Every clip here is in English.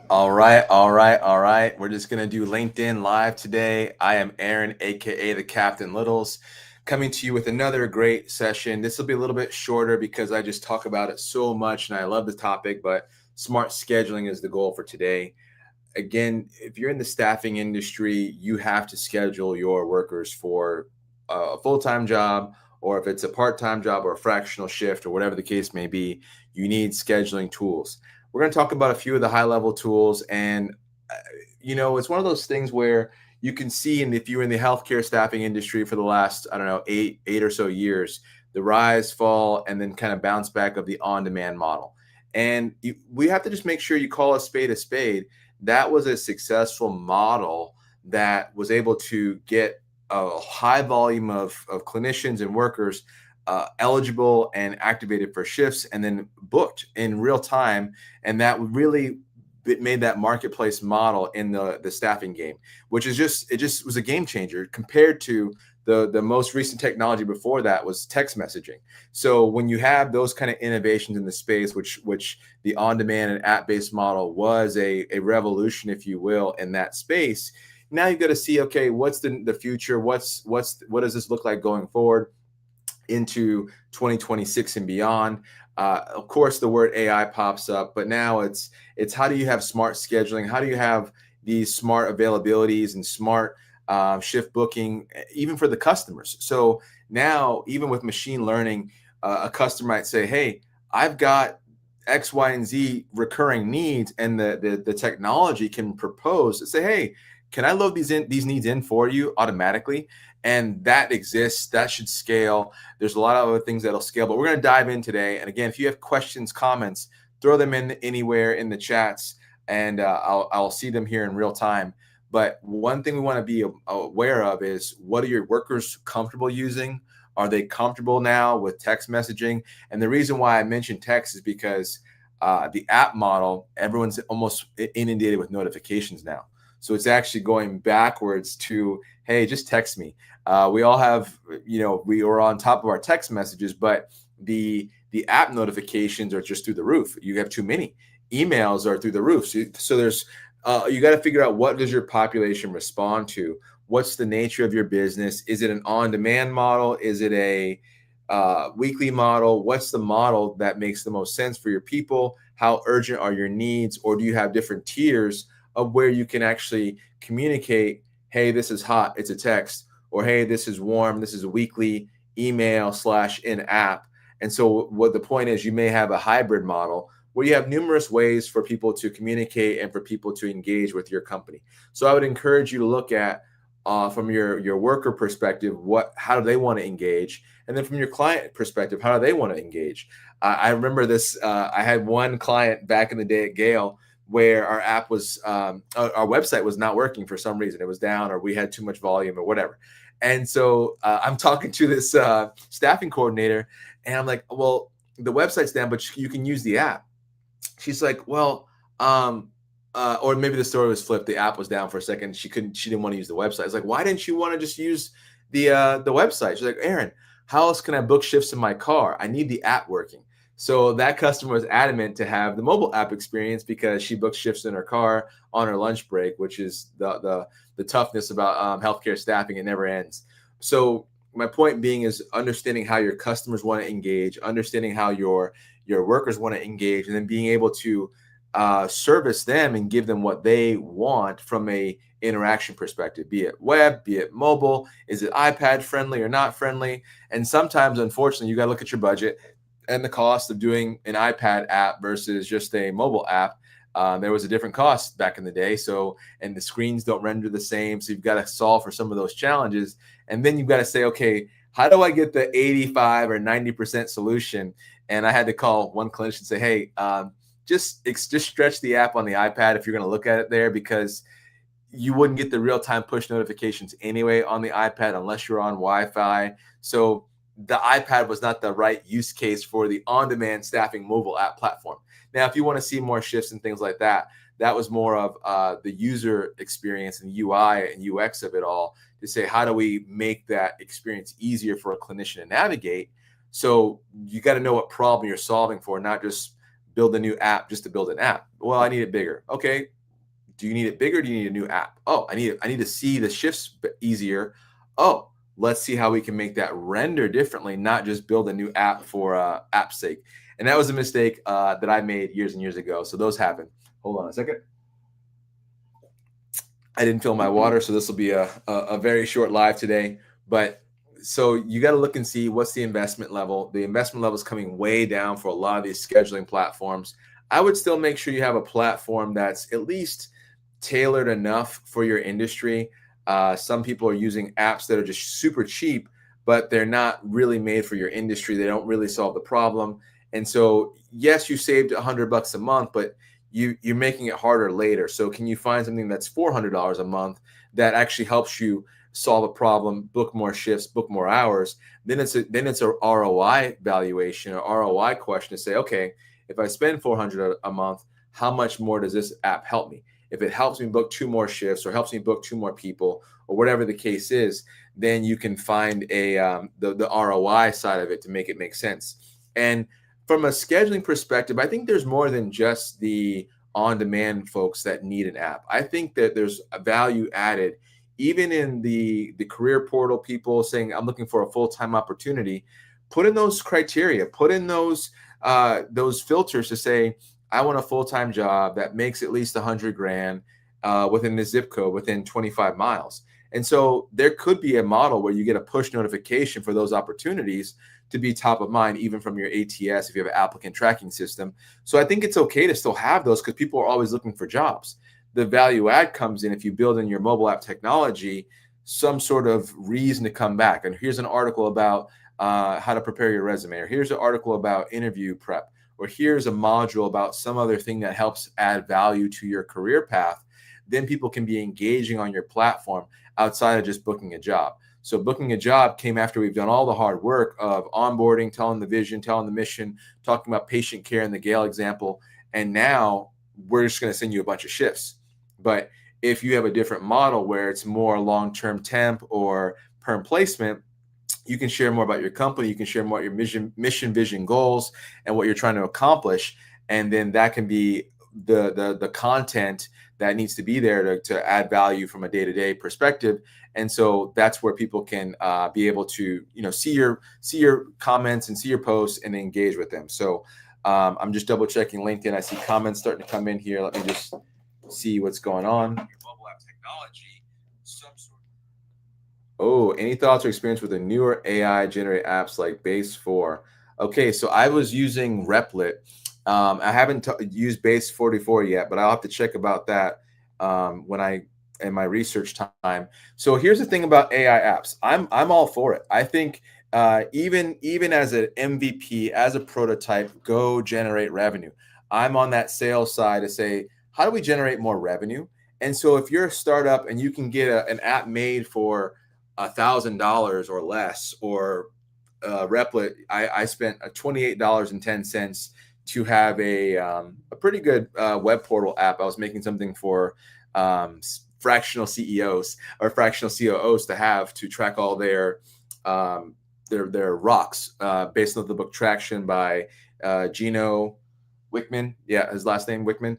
All right. We're just gonna do LinkedIn Live today. I am Aaron, aka the Captain Littles, coming to you with another great session. This will be a little bit shorter because I just talk about it so much and I love the topic, but smart scheduling is the goal for today. Again, if you're in the staffing industry, you have to schedule your workers for a full-time job, or if it's a part-time job or a fractional shift or whatever the case may be, you need scheduling tools. We're going to talk about a few of the high-level tools, and uh, it's one of those things where you can see, and if you're in the healthcare staffing industry for the last, I don't know, eight or so years, the rise, fall, and then kind of bounce back of the on-demand model. And we have to just make sure you call a spade a spade. That was a successful model that was able to get a high volume of clinicians and workers eligible and activated for shifts and then booked in real time. And that really made that marketplace model in the staffing game, which is just was a game changer compared to the most recent technology before that was text messaging. So when you have those kind of innovations in the space, which the on-demand and app-based model was a revolution, if you will, in that space. Now you've got to see, okay, what's the future? What does this look like going forward into 2026 and beyond? Of course, the word AI pops up, but now it's how do you have smart scheduling? How do you have these smart availabilities and smart shift booking, even for the customers? So now, even with machine learning, a customer might say, "Hey, I've got X, Y, and Z recurring needs," and the technology can propose to say, "Hey, can I load these needs in for you automatically?" And that exists. That should scale. There's a lot of other things that'll scale, but we're going to dive in today. And again, if you have questions, comments, throw them in anywhere in the chats, and I'll see them here in real time. But one thing we want to be aware of is, what are your workers comfortable using? Are they comfortable now with text messaging? And the reason why I mentioned text is because the app model, everyone's almost inundated with notifications now. So it's actually going backwards to, hey, just text me. We all have, we are on top of our text messages, but the app notifications are just through the roof. You have too many. Emails are through the roof. So there's you got to figure out, what does your population respond to? What's the nature of your business? Is it an on-demand model? Is it a weekly model? What's the model that makes the most sense for your people? How urgent are your needs? Or do you have different tiers of where you can actually communicate, hey, this is hot, it's a text, or hey, this is warm, this is a weekly email / in app. And so what the point is, you may have a hybrid model where you have numerous ways for people to communicate and for people to engage with your company. So I would encourage you to look at, from your worker perspective, how do they want to engage, and then from your client perspective, how do they want to engage. I remember this. I had one client back in the day at Gale where our app was our website was not working for some reason. It was down, or we had too much volume, or whatever. And so I'm talking to this staffing coordinator, and I'm like, well, the website's down, but you can use the app. She's like, well, or maybe the story was flipped. The app was down for a second. She didn't want to use the website. I was like, why didn't you want to just use the website? She's like, Aaron, how else can I book shifts in my car? I need the app working. So that customer was adamant to have the mobile app experience, because she booked shifts in her car on her lunch break, which is the toughness about healthcare staffing. It never ends. So my point being is understanding how your customers want to engage, understanding how your workers want to engage, and then being able to service them and give them what they want from a interaction perspective, be it web, be it mobile. Is it iPad friendly or not friendly? And sometimes, unfortunately, you got to look at your budget and the cost of doing an iPad app versus just a mobile app. There was a different cost back in the day. So, and the screens don't render the same. So you've got to solve for some of those challenges. And then you've got to say, okay, how do I get the 85 or 90% solution? And I had to call one clinician and say, hey, just stretch the app on the iPad if you're going to look at it there, because you wouldn't get the real-time push notifications anyway on the iPad unless you're on Wi-Fi. So the iPad was not the right use case for the on-demand staffing mobile app platform. Now, if you want to see more shifts and things like that, that was more of the user experience and UI and UX of it all, to say, how do we make that experience easier for a clinician to navigate? So you got to know what problem you're solving for, not just build a new app just to build an app. Well, I need it bigger. Okay, Do you need it bigger? Do you need a new app? Oh, I need to see the shifts easier. Oh, let's see how we can make that render differently, not just build a new app for app's sake. And that was a mistake that I made years and years ago. So those happen. Hold on a second. I didn't fill my water, so this will be a very short live today. But so you got to look and see what's the investment level. The investment level is coming way down for a lot of these scheduling platforms. I would still make sure you have a platform that's at least tailored enough for your industry. Some people are using apps that are just super cheap, but they're not really made for your industry. They don't really solve the problem. And so, yes, you saved $100 a month, but you're making it harder later. So can you find something that's $400 a month that actually helps you solve a problem, book more shifts, book more hours? Then it's a ROI valuation or ROI question to say, okay, if I spend $400 a month, how much more does this app help me? If it helps me book 2 more shifts or helps me book 2 more people or whatever the case is, then you can find the ROI side of it to make it make sense. And from a scheduling perspective, I think there's more than just the on-demand folks that need an app. I think that there's a value added even in the career portal, people saying, I'm looking for a full-time opportunity. Put in those criteria, put in those filters to say, I want a full-time job that makes at least 100 grand within the zip code, within 25 miles. And so there could be a model where you get a push notification for those opportunities to be top of mind, even from your ATS, if you have an applicant tracking system. So I think it's okay to still have those because people are always looking for jobs. The value add comes in if you build in your mobile app technology some sort of reason to come back. And here's an article about how to prepare your resume, or here's an article about interview prep, or here's a module about some other thing that helps add value to your career path. Then people can be engaging on your platform outside of just booking a job. So booking a job came after we've done all the hard work of onboarding, telling the vision, telling the mission, talking about patient care in the Gale example. And now we're just going to send you a bunch of shifts. But if you have a different model where it's more long-term temp or perm placement, you can share more about your company. You can share more about your mission, vision, goals, and what you're trying to accomplish. And then that can be the content that needs to be there to add value from a day-to-day perspective. And so that's where people can be able to, see your comments and see your posts and engage with them. So I'm just double checking LinkedIn. I see comments starting to come in here. Let me just see what's going on. Your mobile app technology, Oh, any thoughts or experience with the newer AI generated apps like Base 4? Okay, so I was using Replit. I haven't used Base 44 yet, but I'll have to check about that in my research time. So here's the thing about AI apps. I'm all for it. I think even as an MVP, as a prototype, go generate revenue. I'm on that sales side to say, how do we generate more revenue? And so if you're a startup and you can get an app made for $1,000 or less, or Replit, I spent $28.10 to have a pretty good web portal app. I was making something for fractional CEOs or fractional COOs to have to track all their rocks based on the book Traction by Gino Wickman. Yeah, his last name Wickman.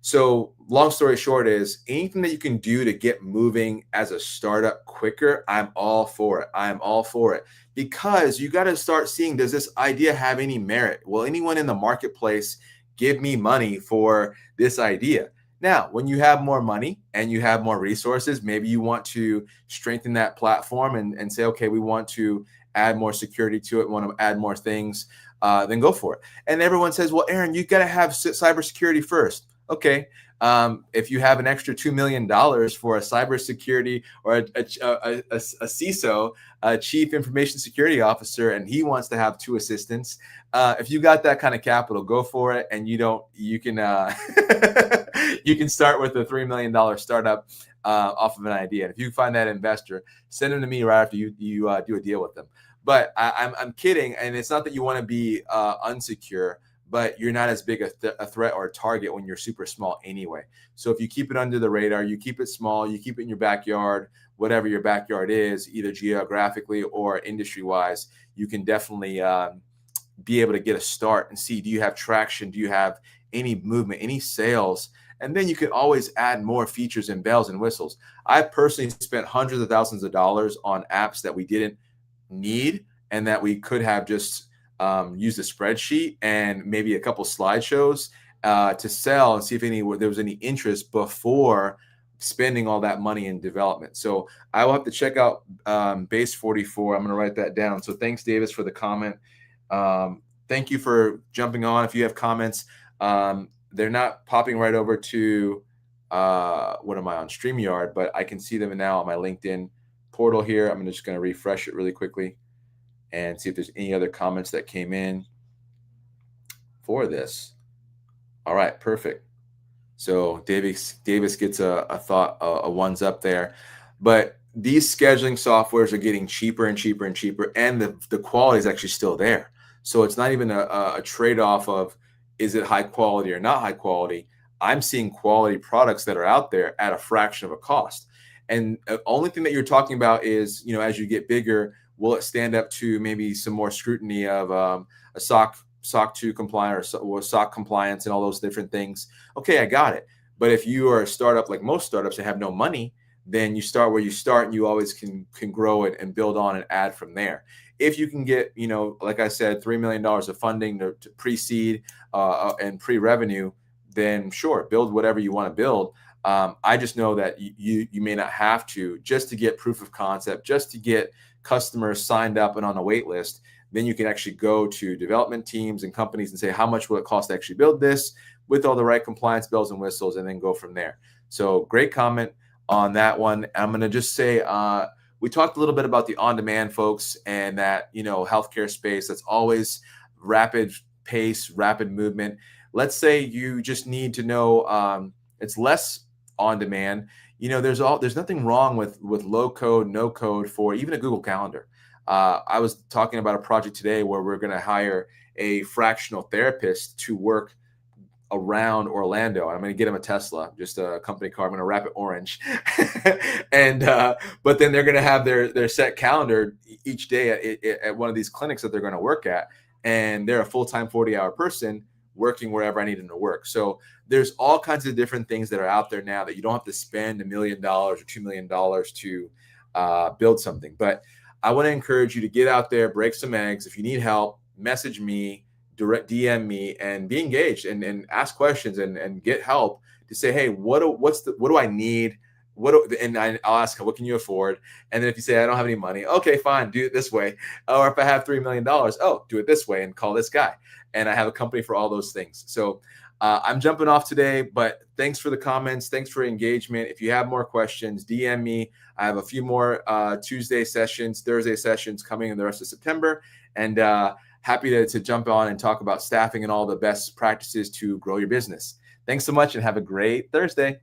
So long story short is anything that you can do to get moving as a startup quicker, I'm all for it. I am all for it because you got to start seeing, does this idea have any merit? Will anyone in the marketplace give me money for this idea? Now, when you have more money and you have more resources, maybe you want to strengthen that platform and say, okay, we want to add more security to it, want to add more things, then go for it. And everyone says, well, Aaron, you got to have cybersecurity first. Okay, if you have an extra $2 million for a cybersecurity or a CISO, a chief information security officer, and he wants to have 2 assistants, if you got that kind of capital, go for it. And you can you can start with a $3 million startup off of an idea. And if you find that investor, send them to me right after you do a deal with them. But I'm kidding, and it's not that you want to be unsecure, but you're not as big a threat or a target when you're super small anyway. So if you keep it under the radar, you keep it small, you keep it in your backyard, whatever your backyard is, either geographically or industry-wise, you can definitely be able to get a start and see, do you have traction? Do you have any movement, any sales. And then you can always add more features and bells and whistles. I personally spent hundreds of thousands of dollars on apps that we didn't need and that we could have just used a spreadsheet and maybe a couple slideshows to sell and see if there was any interest before spending all that money in development. So I will have to check out Base 44. I'm going to write that down. So thanks, Davis, for the comment. Thank you for jumping on. If you have comments, they're not popping right over to what am I on StreamYard, but I can see them now on my LinkedIn portal here. I'm just going to refresh it really quickly and see if there's any other comments that came in for this. All right, perfect. So Davis gets a thought, a ones up there. But these scheduling softwares are getting cheaper and cheaper and cheaper, and the quality is actually still there. So it's not even a trade-off of is it high quality or not high quality. I'm seeing quality products that are out there at a fraction of a cost. And the only thing that you're talking about is, you know, as you get bigger, will it stand up to maybe some more scrutiny of a SOC 2 compliant or SOC compliance and all those different things? Okay, I got it. But if you are a startup like most startups that have no money, then you start where you start, and you always can grow it and build on and add from there. If you can get, you know, like I said, $3 million of funding to pre-seed and pre-revenue, then sure, build whatever you want to build. I just know that you may not have to, just to get proof of concept, just to get customers signed up and on a wait list. Then you can actually go to development teams and companies and say, how much will it cost to actually build this with all the right compliance bells and whistles, and then go from there. So great comment on that one. I'm going to just say, we talked a little bit about the on-demand folks and that, you know, healthcare space that's always rapid pace, rapid movement. Let's say you just need to know it's less on demand. You know, there's nothing wrong with low code, no code for even a Google Calendar. I was talking about a project today where we're going to hire a fractional therapist to work around Orlando. I'm going to get him a Tesla, just a company car. I'm going to wrap it orange. And but then they're going to have their set calendar each day at one of these clinics that they're going to work at. And they're a full-time 40-hour person working wherever I need them to work. So there's all kinds of different things that are out there now that you don't have to spend $1 million or $2 million to build something. But I want to encourage you to get out there, break some eggs. If you need help, message me, direct DM me, and be engaged and ask questions and get help to say, hey, what do I need? I'll ask, what can you afford? And then if you say, I don't have any money, okay, fine, do it this way. Or if I have $3 million, oh, do it this way and call this guy. And I have a company for all those things. So I'm jumping off today, but thanks for the comments. Thanks for engagement. If you have more questions, DM me. I have a few more Tuesday sessions, Thursday sessions coming in the rest of September. And happy to jump on and talk about staffing and all the best practices to grow your business. Thanks so much and have a great Thursday.